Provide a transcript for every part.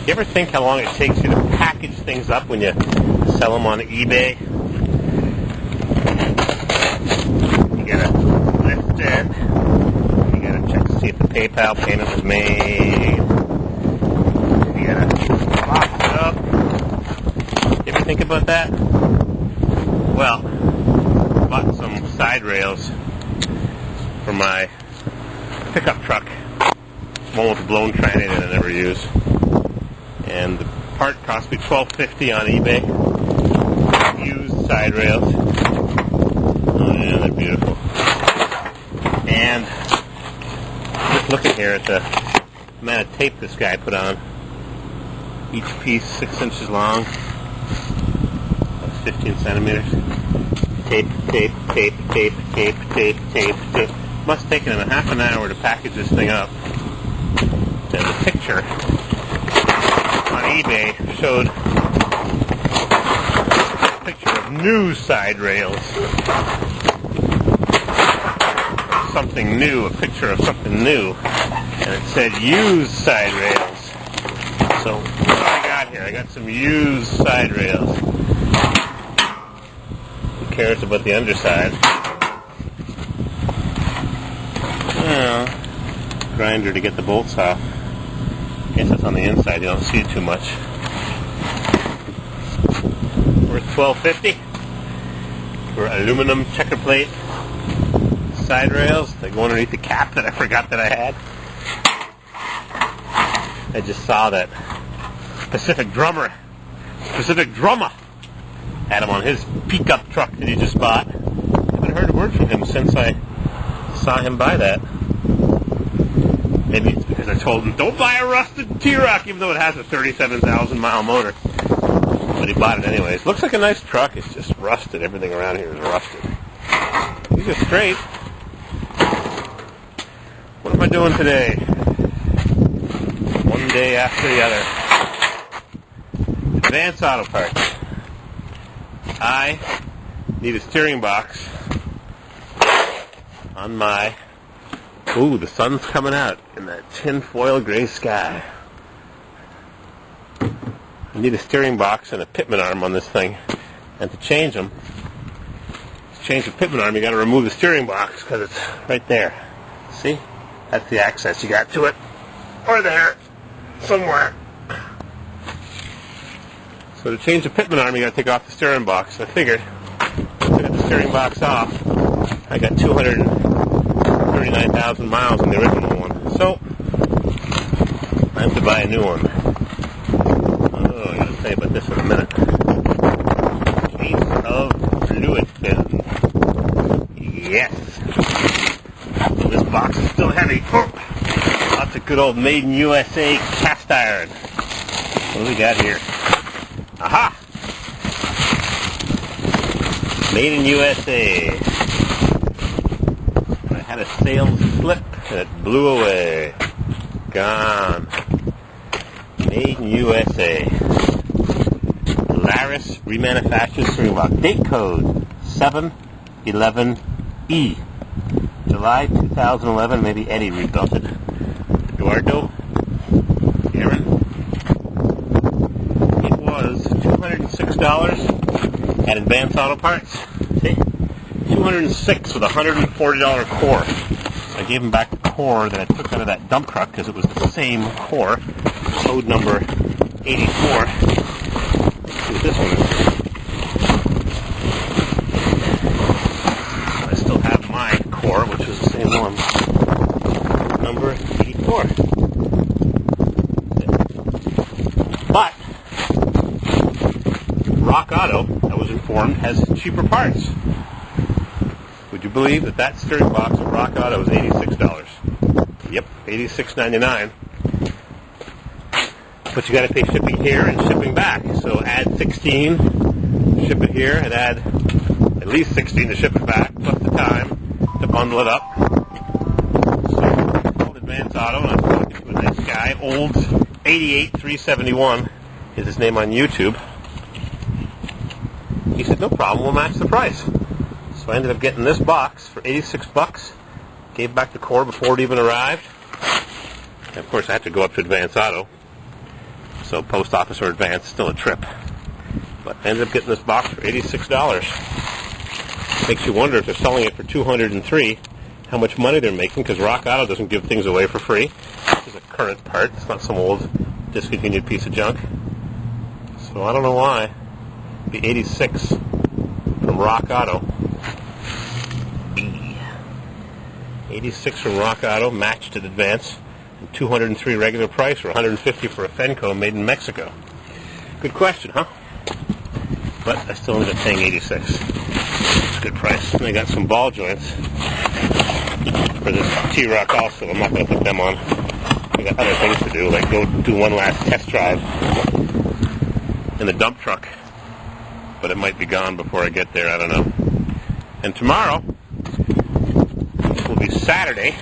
You ever think how long it takes you to package things up when you sell them on eBay? You gotta lift it. You gotta check to see if the PayPal payment was made. You gotta box it up. You ever think about that? Well, I bought some side rails for my pickup truck. One with a blown tranny that I never use. And the part cost me $12.50 on eBay. Used side rails. Oh yeah, they're beautiful. And just looking here at the amount of tape this guy put on. Each piece 6 inches long. That's 15 centimeters. Tape. Must have taken him a half an hour to package this thing up. And the picture on eBay showed a picture of new side rails. Something new, a picture of something new. And it said used side rails. So what do I got here? I got some used side rails. Who cares about the underside? Well, grinder to get the bolts off. I guess that's on the inside. You don't see it too much. Worth $12.50 for aluminum checker plate side rails. They go underneath the cap that I forgot that I had. I just saw that Pacific Drummer had him on his pickup truck that he just bought. I haven't heard a word from him since I saw him buy that. Maybe it's because I told him, don't buy a rusted T-Roc, even though it has a 37,000 mile motor. But he bought it anyways. Looks like a nice truck. It's just rusted. Everything around here is rusted. These are straight. What am I doing today? One day after the other. Advance Auto Parts. I need a steering box on my... Ooh, the sun's coming out in that tinfoil gray sky. I need a steering box and a pitman arm on this thing. And to change them, to change the pitman arm, you got to remove the steering box because it's right there. See? That's the access you got to it. Or there. Somewhere. So to change the pitman arm, you got to take off the steering box. I figured, if I got the steering box off, I got 239,000 miles on the original one. So, I have to buy a new one. Oh, I got to tell you about this in a minute. Piece of fluid fin. Yes. So this box is still heavy. Oh. Lots of good old Made in USA cast iron. What do we got here? Aha! Made in USA. I had a sales slip and it blew away. Gone. Made in USA. Laris remanufactured steering box. Date code 711E. July 2011. Maybe Eddie rebuilt it. Eduardo. Aaron. It was $206 at Advance Auto Parts. See? $206 with a $140 core. So I gave him back the core that I took out of that dump truck because it was the same core. Code number 84. Let's see what this one is. I still have my core, which is the same one. Number 84. But Rock Auto, I was informed, has cheaper parts. Would you believe that that steering box at Rock Auto is $86? Yep, $86.99. But you got to pay shipping here and shipping back. So add $16, ship it here, and add at least $16 to ship it back, plus the time to bundle it up. So I called Advance Auto, and I was talking to a nice guy, Old 88371 is his name on YouTube. He said, no problem, we'll match the price. So I ended up getting this box for $86. Gave back the core before it even arrived. And of course, I had to go up to Advance Auto. So post office or advance, still a trip. But I ended up getting this box for $86. Makes you wonder if they're selling it for $203, how much money they're making, because Rock Auto doesn't give things away for free. This is a current part. It's not some old discontinued piece of junk. So I don't know why. The 86 from Rock Auto. 86 from Rock Auto, matched at advance, and $203 regular price, or $150 for a Fenco made in Mexico. Good question, huh? But I still ended up paying $86. It's a good price. And I got some ball joints for this T-Rock also. I'm not going to put them on. I got other things to do, like go do one last test drive in the dump truck. But it might be gone before I get there, I don't know. And tomorrow will be Saturday,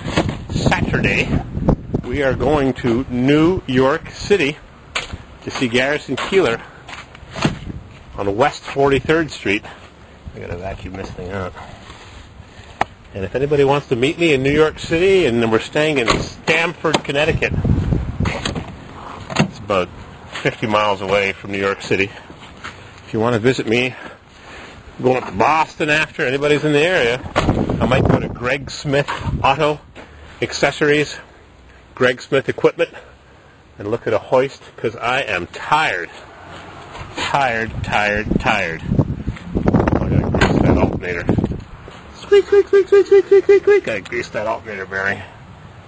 we are going to New York City to see Garrison Keillor on West 43rd Street. I gotta vacuum this thing out. And if anybody wants to meet me in New York City, and we're staying in Stamford, Connecticut. It's about 50 miles away from New York City. If you want to visit me, I'm going up to Boston after. Anybody's in the area, I might go to Greg Smith Auto Accessories, Greg Smith Equipment, and look at a hoist, because I am tired. Tired. Oh, I gotta grease that alternator. Squeak. Gotta grease that alternator bearing.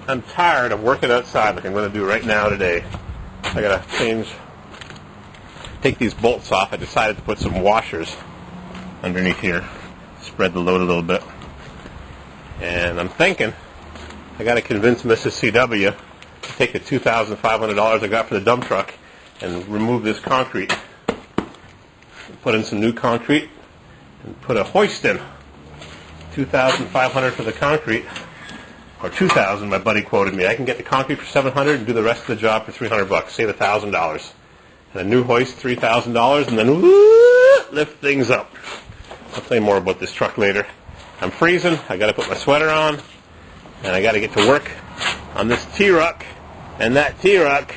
I'm tired of working outside like I'm going to do right now today. I gotta take these bolts off. I decided to put some washers underneath here. Spread the load a little bit. And I'm thinking I got to convince Mrs. CW to take the $2,500 I got for the dump truck and remove this concrete. Put in some new concrete and put a hoist in. $2,500 for the concrete, or $2,000. My buddy quoted me. I can get the concrete for $700 and do the rest of the job for $300. Save $1,000. And a new hoist, $3,000, and then lift things up. I'll tell you more about this truck later. I'm freezing. I got to put my sweater on, and I got to get to work on this T-Rock and that T-Rock.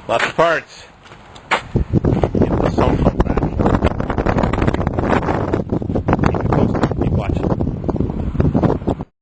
Lots of parts.